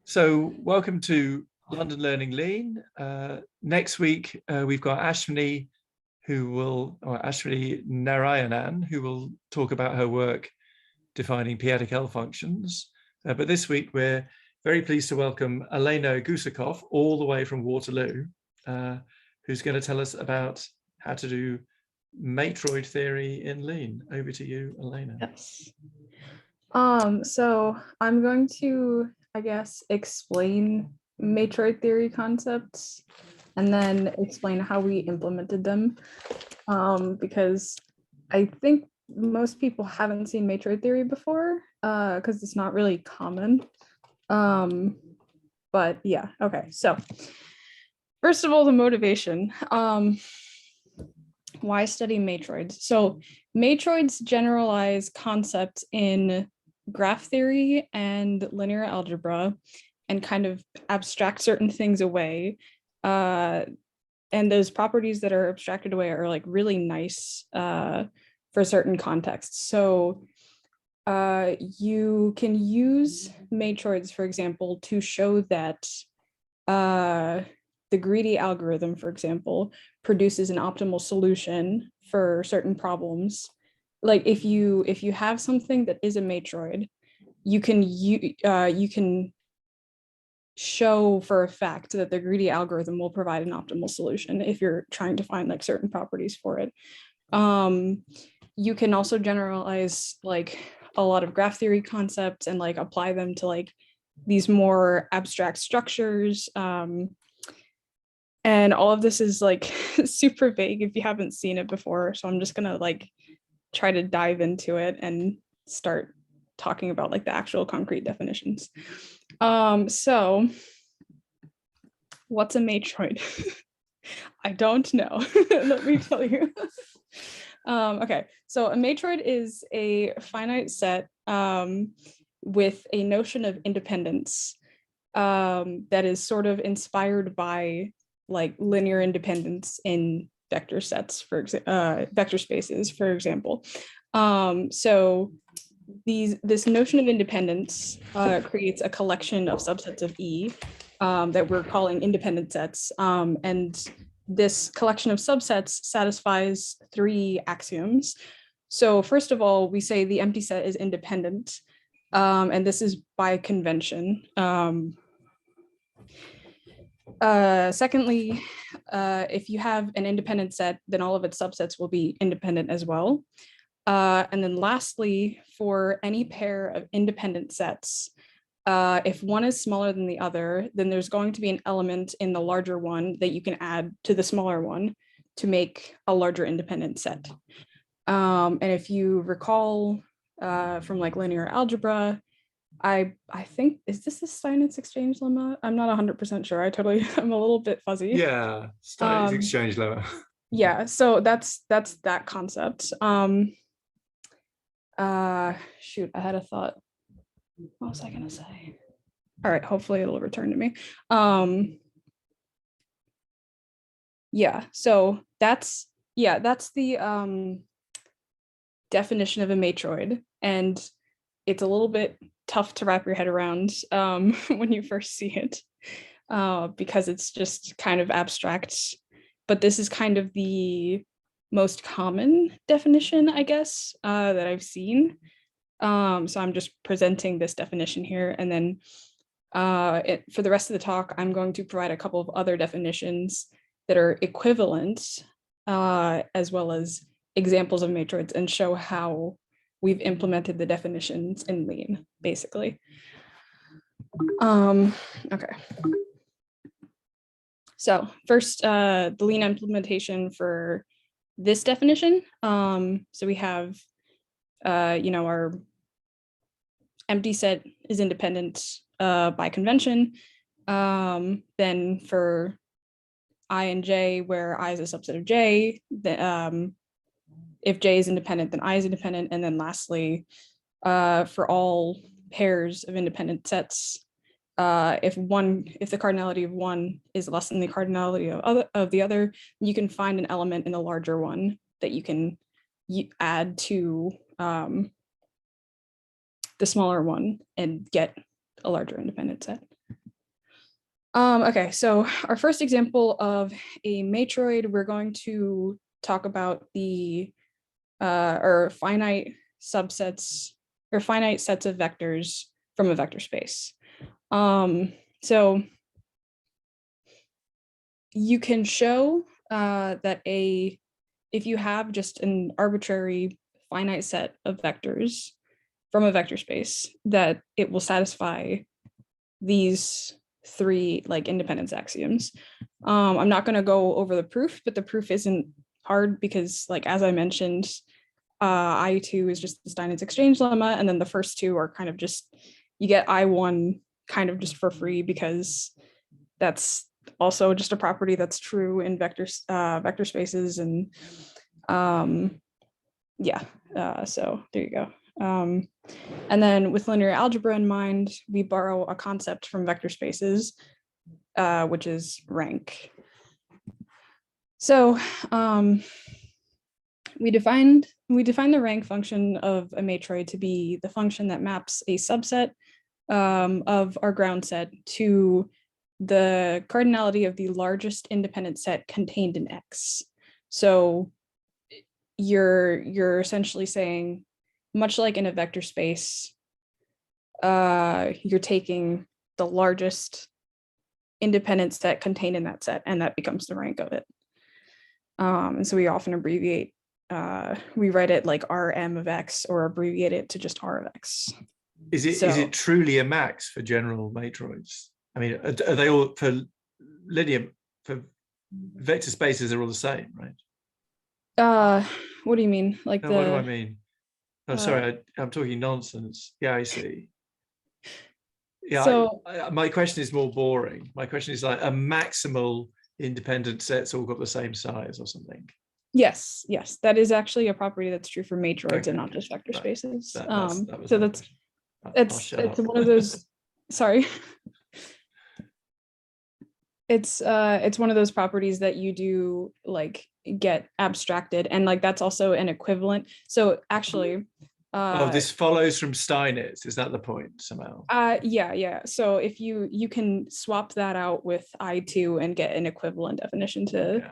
So welcome to London Learning Lean. Next week, we've got Ashwini Ashwini Narayanan, who will talk about her work defining p-adic L functions. But this week, we're very pleased to welcome Alena Gusakov, all the way from Waterloo, who's going to tell us about how to do matroid theory in Lean. Over to you, Alena. Yes. So I'm going to, explain matroid theory concepts and then explain how we implemented them, because I think most people haven't seen matroid theory before, because it's not really common. But yeah, okay. So first of all, the motivation. Why study matroids? So matroids generalize concepts in graph theory and linear algebra and kind of abstract certain things away. And those properties that are abstracted away are like really nice for certain contexts. So you can use matroids, for example, to show that the greedy algorithm, for example, produces an optimal solution for certain problems. Like if you have something that is a matroid, you can show for a fact that the greedy algorithm will provide an optimal solution if you're trying to find like certain properties for it. You can also generalize like a lot of graph theory concepts and like apply them to like these more abstract structures. And all of this is like super vague if you haven't seen it before. So I'm just gonna like try to dive into it and start talking about like the actual concrete definitions. So what's a matroid? I don't know. Let me tell you. Okay, so a matroid is a finite set with a notion of independence that is sort of inspired by like linear independence in vector sets, for example, vector spaces, for example. So this notion of independence creates a collection of subsets of E that we're calling independent sets. And this collection of subsets satisfies three axioms. So first of all, we say the empty set is independent, and this is by convention. Secondly, if you have an independent set, then all of its subsets will be independent as well. And then lastly, for any pair of independent sets, if one is smaller than the other, then there's going to be an element in the larger one that you can add to the smaller one to make a larger independent set. And if you recall from like linear algebra, I think, is this the Steinitz exchange lemma? I'm not 100% sure. I'm a little bit fuzzy. Yeah, Steinitz exchange lemma. Yeah, so that's that concept. Shoot, I had a thought. What was I gonna say? All right, hopefully it'll return to me. Yeah, so that's the definition of a matroid, and it's a little bit tough to wrap your head around when you first see it, because it's just kind of abstract. But this is kind of the most common definition, I guess, that I've seen. So I'm just presenting this definition here, and then for the rest of the talk, I'm going to provide a couple of other definitions that are equivalent, as well as examples of matroids, and show how we've implemented the definitions in Lean, basically. Okay. So first, the Lean implementation for this definition. So we have, our empty set is independent by convention. Then for I and J, where I is a subset of J, if J is independent, then I is independent. And then lastly, for all pairs of independent sets, if the cardinality of one is less than the cardinality of the other, you can find an element in the larger one that you can add to the smaller one and get a larger independent set. Okay, so our first example of a matroid, we're going to talk about the or finite subsets or finite sets of vectors from a vector space. So you can show that if you have just an arbitrary finite set of vectors from a vector space, that it will satisfy these three like independence axioms. I'm not going to go over the proof, but the proof isn't hard because, like, as I mentioned, I2 is just the Steinitz exchange lemma, and then the first two are kind of just, you get I1 kind of just for free because that's also just a property that's true in vector spaces. And yeah, so there you go. And then with linear algebra in mind, we borrow a concept from vector spaces, which is rank. So we define the rank function of a matroid to be the function that maps a subset of our ground set to the cardinality of the largest independent set contained in X. So you're essentially saying, much like in a vector space, you're taking the largest independent set contained in that set, and that becomes the rank of it. And so we often abbreviate, we write it like Rm of X or abbreviate it to just R of X. Is it truly a max for general matroids? I mean, are they all for vector spaces are all the same, right? What do you mean? Like what do I mean? Oh, sorry, I'm talking nonsense. Yeah, I see. Yeah, so my question is more boring. My question is like, a maximal independent set's all got the same size or something. Yes, that is actually a property that's true for matroids and not just vector spaces. So it's one of those. Sorry. It's one of those properties that you do like get abstracted, and like that's also an equivalent. So actually, this follows from Steinitz. Is that the point somehow? Yeah. So if you can swap that out with I2 and get an equivalent definition to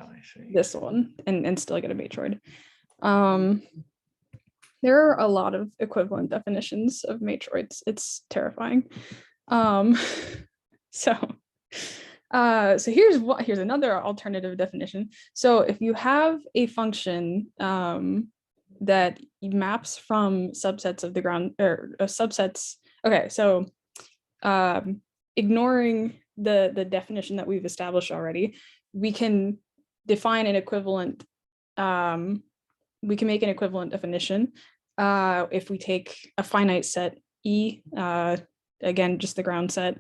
this one and still get a matroid. There are a lot of equivalent definitions of matroids. It's terrifying. So here's another alternative definition. So if you have a function that maps from subsets of the ground or subsets. Okay, so ignoring the definition that we've established already, we can define an equivalent. We can make an equivalent definition if we take a finite set E, again, just the ground set.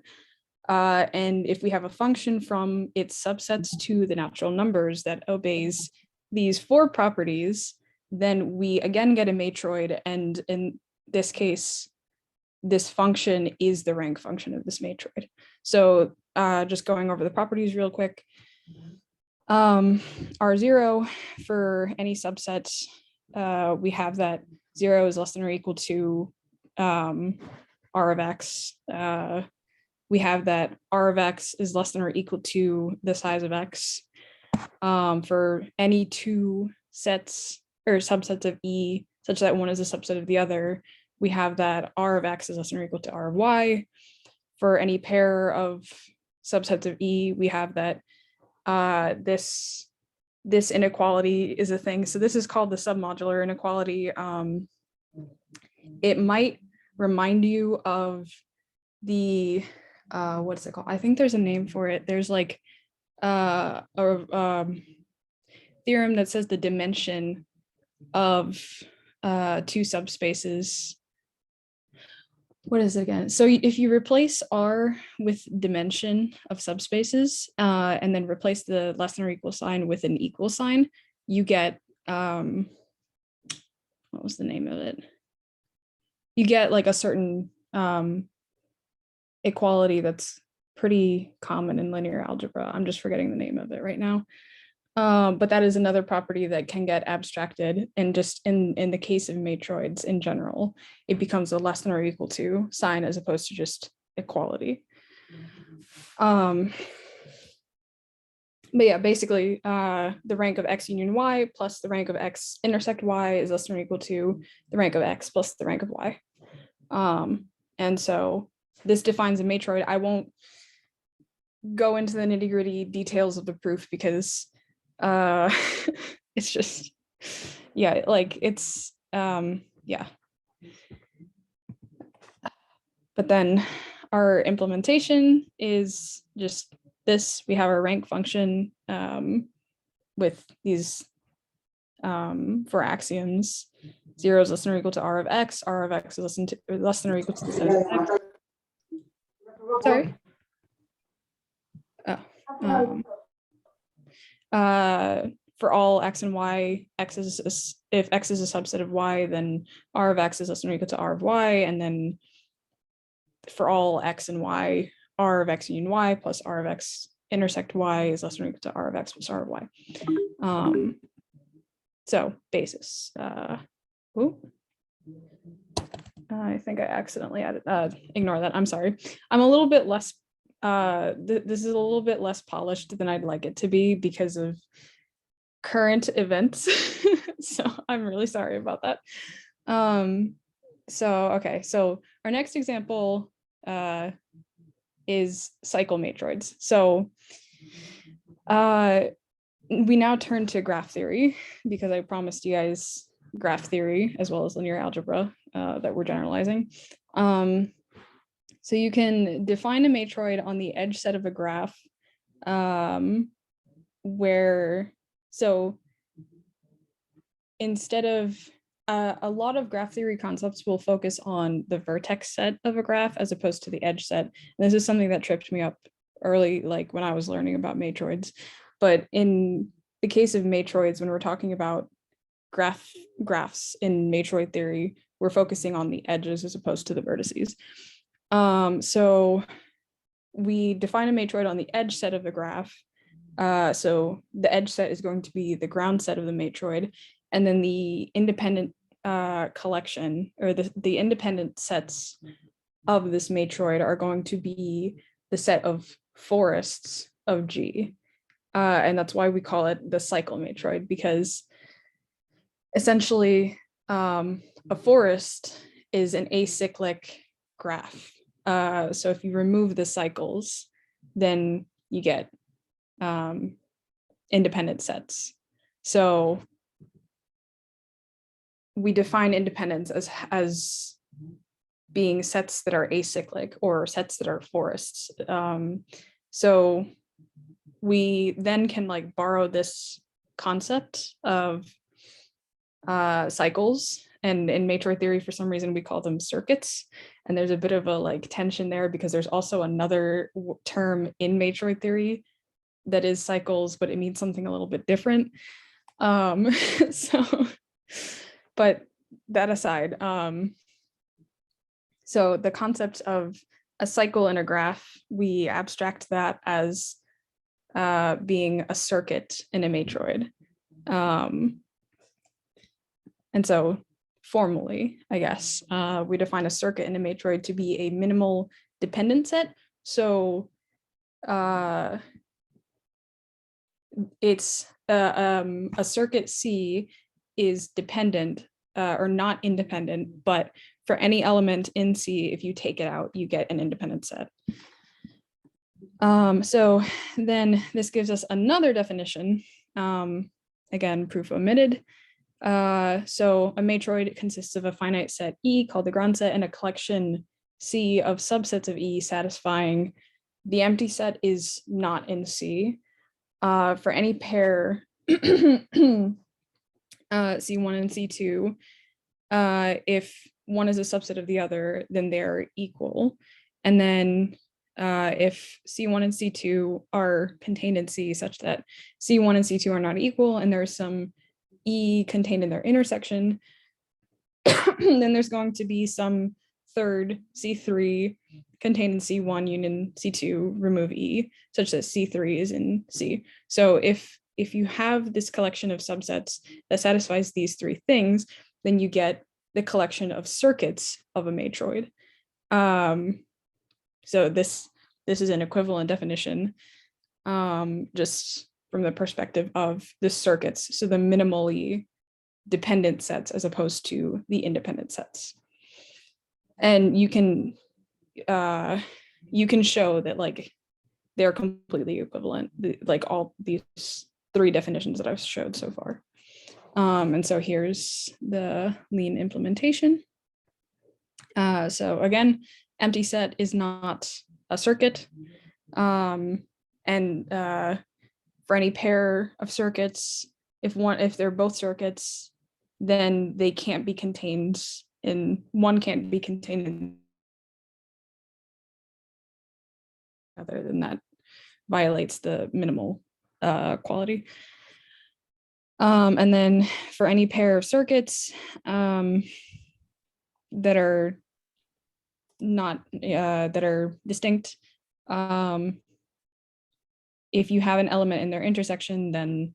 And if we have a function from its subsets to the natural numbers that obeys these four properties, then we again get a matroid. And in this case, this function is the rank function of this matroid. So just going over the properties real quick. R0 for any subset, we have that 0 is less than or equal to R of X. We have that R of X is less than or equal to the size of X. For any two sets or subsets of E, such that one is a subset of the other, we have that R of X is less than or equal to R of Y. For any pair of subsets of E, we have that this inequality is a thing. So this is called the submodular inequality. It might remind you of the what's it called? I think there's a name for it. There's like a theorem that says the dimension of two subspaces. What is it again? So if you replace R with dimension of subspaces and then replace the less than or equal sign with an equal sign, you get, what was the name of it? You get like a certain equality that's pretty common in linear algebra. I'm just forgetting the name of it right now. But that is another property that can get abstracted. And just in the case of matroids in general, it becomes a less than or equal to sign as opposed to just equality. But yeah, basically the rank of X union Y plus the rank of X intersect Y is less than or equal to the rank of X plus the rank of Y. And so this defines a matroid. I won't go into the nitty-gritty details of the proof because it's just, yeah, like it's, yeah. But then our implementation is just this. We have our rank function with these for axioms. 0 is less than or equal to R of X is less than or equal to the set of X. Sorry. For all X and Y, if X is a subset of Y, then R of X is less than or equal to R of Y, and then for all X and Y, R of X union Y plus R of X intersect Y is less than or equal to R of X plus R of Y. So basis. I think I accidentally added, ignore that, I'm sorry. I'm a little bit less, this is a little bit less polished than I'd like it to be because of current events. So I'm really sorry about that. Okay, so our next example is cycle matroids. So we now turn to graph theory because I promised you guys graph theory as well as linear algebra that we're generalizing. So you can define a matroid on the edge set of a graph so instead of a lot of graph theory concepts will focus on the vertex set of a graph as opposed to the edge set. And this is something that tripped me up early, like when I was learning about matroids. But in the case of matroids, when we're talking about graphs in matroid theory, we're focusing on the edges as opposed to the vertices. So we define a matroid on the edge set of the graph. So the edge set is going to be the ground set of the matroid, and then the independent collection or the independent sets of this matroid are going to be the set of forests of G. And that's why we call it the cycle matroid, because essentially a forest is an acyclic graph. So if you remove the cycles, then you get independent sets. So we define independence as being sets that are acyclic or sets that are forests. So we then can like borrow this concept of cycles, and in matroid theory for some reason we call them circuits, and there's a bit of a like tension there because there's also another term in matroid theory that is cycles, but it means something a little bit different. But that aside, so the concept of a cycle in a graph, we abstract that as being a circuit in a matroid. And so formally, I guess, we define a circuit in a matroid to be a minimal dependent set. So it's a circuit C is dependent or not independent, but for any element in C, if you take it out, you get an independent set. So then this gives us another definition. Again, proof omitted. So a matroid consists of a finite set E called the ground set and a collection C of subsets of E satisfying the empty set is not in C. For any pair C1 and C2, if one is a subset of the other, then they're equal. And then if C1 and C2 are contained in C such that C1 and C2 are not equal and there's some E contained in their intersection, then there's going to be some third C3 contained in C1 union C2 remove E such that C3 is in C. So if you have this collection of subsets that satisfies these three things, then you get the collection of circuits of a matroid. So this this is an equivalent definition, just from the perspective of the circuits, so the minimally dependent sets as opposed to the independent sets. And you can show that like they're completely equivalent, like all these three definitions that I've showed so far. And so here's the lean implementation. So again, empty set is not a circuit. And for any pair of circuits, if they're both circuits, then they can't be contained in, one can't be contained in other than that violates the minimal quality. And then for any pair of circuits that are not that are distinct, if you have an element in their intersection, then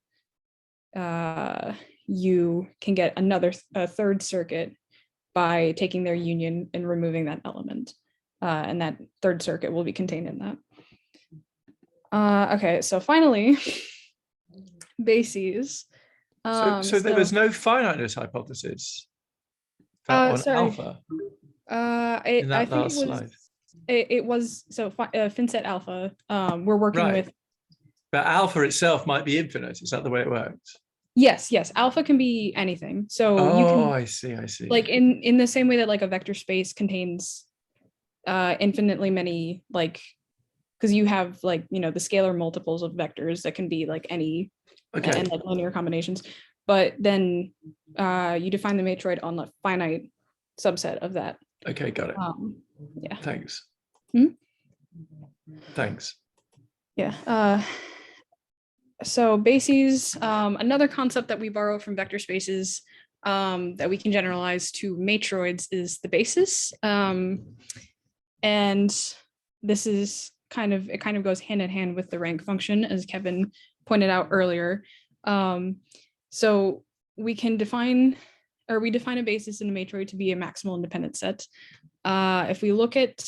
you can get a third circuit by taking their union and removing that element, and that third circuit will be contained in that. Okay, so finally, bases. So there was no finiteness hypothesis on alpha in that last slide. It was so finset alpha. We're working with. But alpha itself might be infinite. Is that the way it works? Yes. Alpha can be anything. So you can. I see. Like in the same way that like a vector space contains infinitely many, like, because you have like, the scalar multiples of vectors that can be like any, and like linear combinations. But then you define the matroid on the finite subset of that. Okay, got it. Yeah. Thanks. Thanks. Yeah. So bases, another concept that we borrow from vector spaces that we can generalize to matroids is the basis. And this is kind of goes hand in hand with the rank function, as Kevin pointed out earlier. So we define a basis in a matroid to be a maximal independent set. If we look at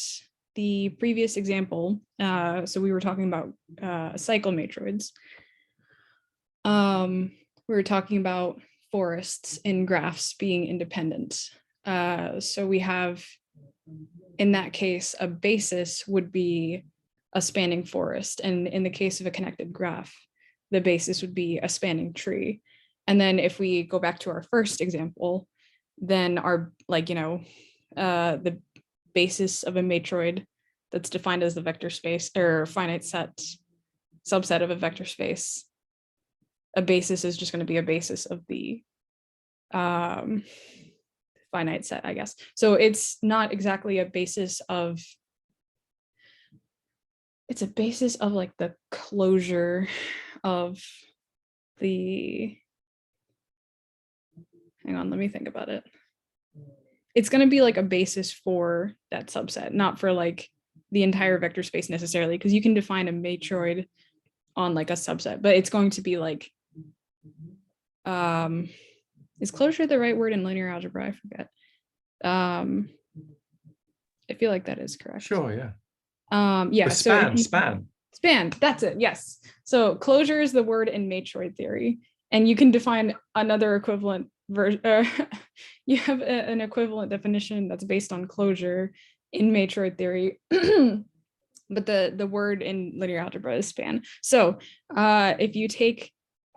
the previous example, so we were talking about cycle matroids. We were talking about forests in graphs being independent. So we have, in that case, a basis would be a spanning forest. And in the case of a connected graph, the basis would be a spanning tree. And then if we go back to our first example, then our, the basis of a matroid that's defined as the vector space or finite set subset of a vector space, a basis is just going to be a basis of the finite set, I guess. So it's not exactly a basis of, it's a basis of like the closure of the, hang on, let me think about it. It's going to be like a basis for that subset, not for like the entire vector space necessarily, because you can define a matroid on like a subset, but it's going to be like, is closure the right word in linear algebra? I forget. I feel like that is correct. Sure, yeah. Yeah. Span. That's it. Yes. So closure is the word in matroid theory, and you can define another equivalent version. You have an equivalent definition that's based on closure in matroid theory, but the word in linear algebra is span. So if you take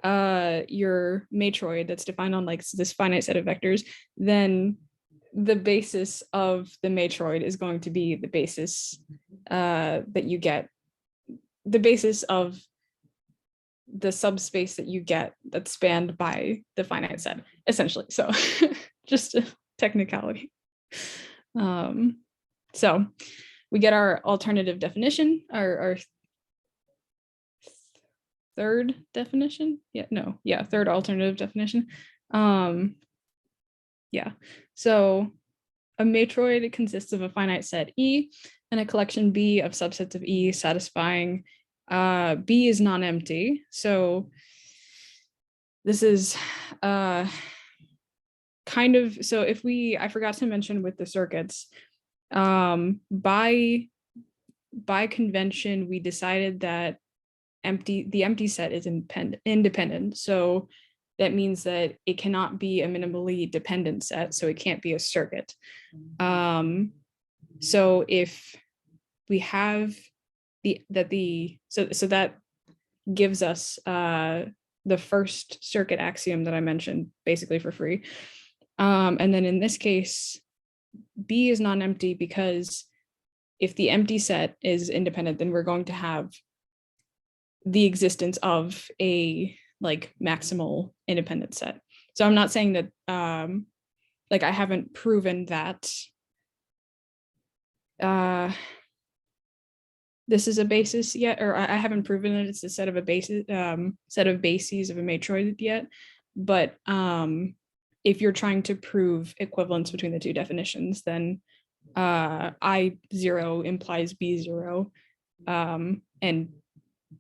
your matroid that's defined on like this finite set of vectors, then the basis of the matroid is going to be the basis that you get, the basis of the subspace that you get that's spanned by the finite set, essentially. So just a technicality. So we get our alternative definition, our third definition. Third alternative definition. So a matroid consists of a finite set E and a collection B of subsets of E satisfying B is non-empty. So this is so if I forgot to mention with the circuits, by by convention, we decided that the empty set is independent. So that means that it cannot be a minimally dependent set, so it can't be a circuit. So if we have so that gives us the first circuit axiom that I mentioned basically for free. And then in this case, B is non-empty because if the empty set is independent, then we're going to have the existence of a like maximal independent set. So I'm not saying that like I haven't proven that this is a basis yet, or I haven't proven that it's a set of bases of a matroid yet. But if you're trying to prove equivalence between the two definitions, then I0 implies B0, and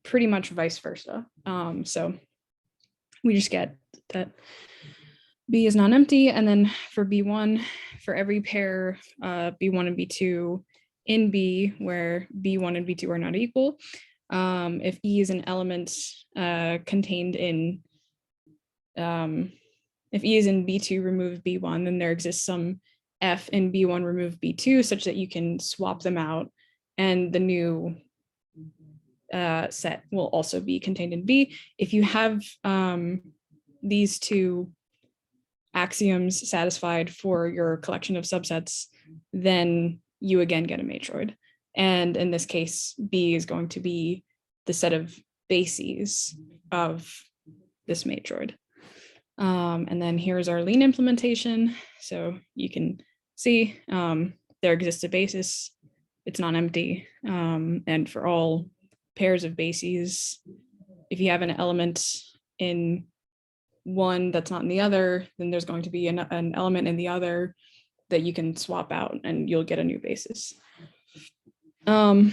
pretty much vice versa. So we just get that B is non-empty, and then for B1, for every pair B1 and B2 in B where B1 and B2 are not equal, if E is an element contained in, if E is in B2, remove B1, then there exists some F in B1, remove B2, such that you can swap them out, and the new set will also be contained in B. If you have these two axioms satisfied for your collection of subsets, then you again get a matroid. And in this case, B is going to be the set of bases of this matroid. And then here's our lean implementation. So you can see there exists a basis, it's non-empty, and for all pairs of bases, if you have an element in one that's not in the other, then there's going to be an element in the other that you can swap out and you'll get a new basis. So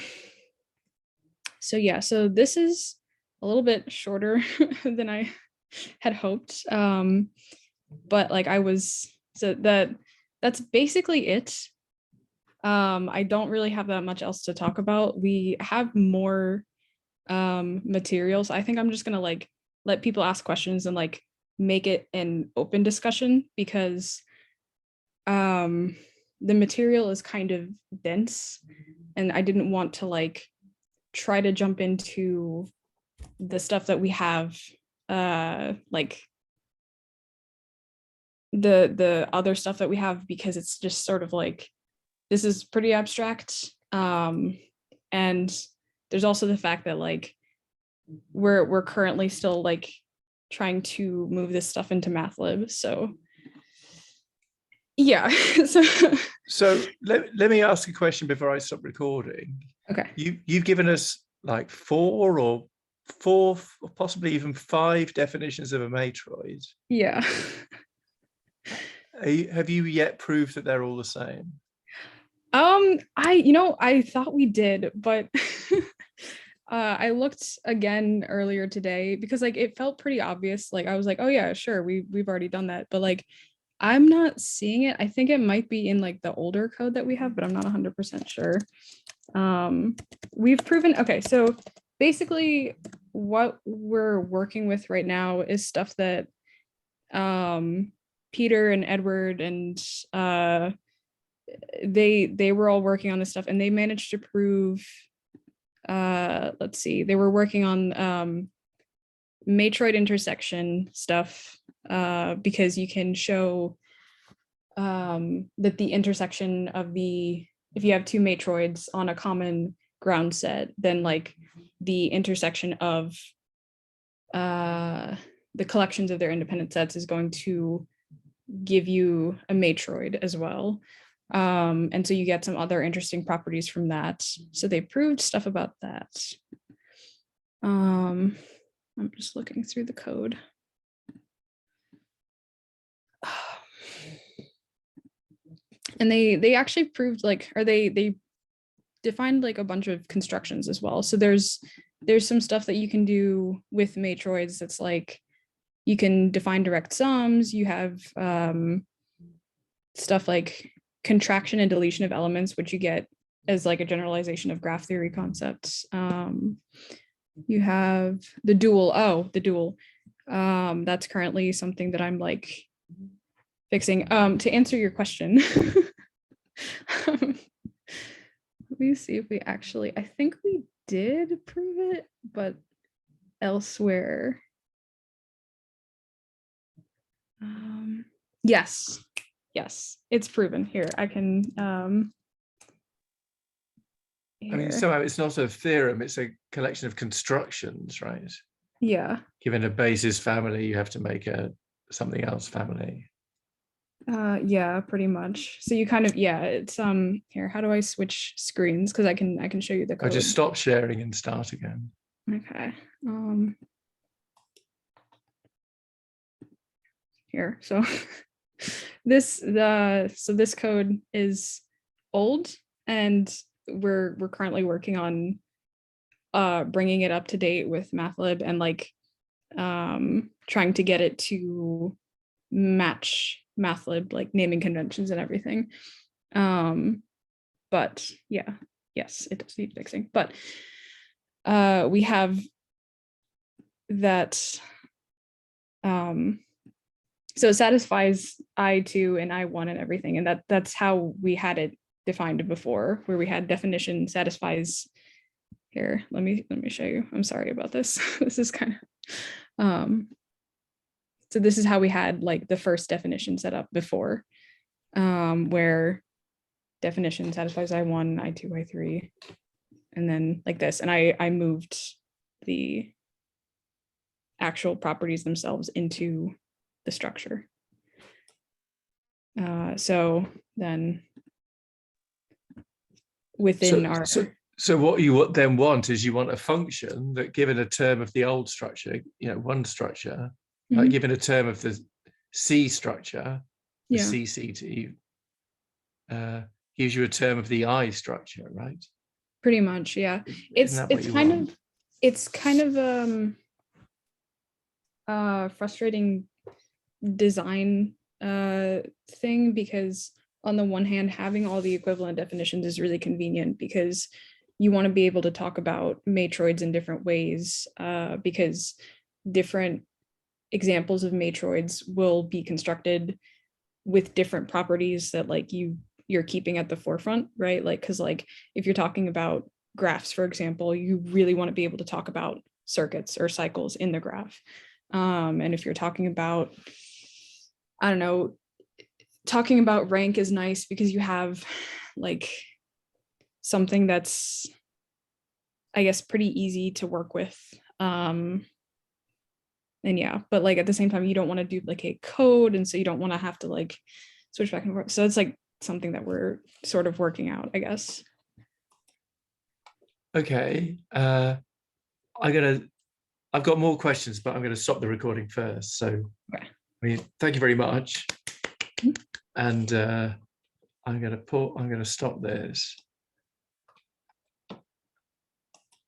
yeah, so this is a little bit shorter than I had hoped. But like that's basically it. I don't really have that much else to talk about. We have more materials. I think I'm just gonna like let people ask questions and like make it an open discussion, because the material is kind of dense and I didn't want to like try to jump into the stuff that we have, like the other stuff that we have, because it's just sort of like, this is pretty abstract. And there's also the fact that like we're currently still like trying to move this stuff into MathLib. So yeah. So let me ask a question before I stop recording. Okay. You've given us like four or possibly even 5 definitions of a matroid. Yeah. Have you yet proved that they're all the same? I thought we did, but I looked again earlier today because like it felt pretty obvious. Like I was like, oh yeah, sure, we've already done that, but like I'm not seeing it. I think it might be in like the older code that we have, but I'm not 100% sure. We've proven, okay, so basically what we're working with right now is stuff that Peter and Edward and they were all working on this stuff, and they managed to prove, let's see, they were working on matroid intersection stuff, because you can show that the intersection of if you have 2 matroids on a common ground set, then like the intersection of the collections of their independent sets is going to give you a matroid as well. And so you get some other interesting properties from that. So they proved stuff about that. I'm just looking through the code. And they actually proved like, or they defined like a bunch of constructions as well. So there's some stuff that you can do with matroids that's like, you can define direct sums. You have stuff like contraction and deletion of elements, which you get as like a generalization of graph theory concepts. You have the dual. Oh, the dual. That's currently something that I'm like fixing. To answer your question, let me see if we actually, I think we did prove it, but elsewhere. Yes, it's proven here. I can, I mean, somehow it's not a theorem, it's a collection of constructions, right? Yeah. Given a basis family, you have to make a something else family. Yeah, pretty much. So you kind of, yeah, it's here, how do I switch screens? Because I can show you the code. I'll just stop sharing and start again. Okay. Here. So this code is old, and we're currently working on bringing it up to date with MathLib and like trying to get it to match MathLib like naming conventions and everything. But yeah, yes, it does need fixing. But we have that. So it satisfies I2 and I1 and everything, and that's how we had it defined before, where we had definition satisfies. Here, let me show you. I'm sorry about this. This is kind of so this is how we had like the first definition set up before, where definition satisfies I1, I2, I3, and then like this. And I moved the actual properties themselves into the structure. So then within our... So what you then want is you want a function that, given a term of the old structure, one structure, like given a term of the C structure, the CCT, gives you a term of the I structure, right? Pretty much, yeah. It's kind of frustrating design thing, because on the one hand, having all the equivalent definitions is really convenient because you want to be able to talk about matroids in different ways, because different examples of matroids will be constructed with different properties that like you're keeping at the forefront, right? Like, because like if you're talking about graphs, for example, you really want to be able to talk about circuits or cycles in the graph. And if you're talking about, I don't know, talking about rank is nice because you have like something that's, I guess, pretty easy to work with. And yeah, but like at the same time, you don't want to duplicate code. And so you don't want to have to like switch back and forth. So it's like something that we're sort of working out, I guess. Okay. I've got more questions, but I'm going to stop the recording first. So, okay. I mean, thank you very much. And I'm going to stop this.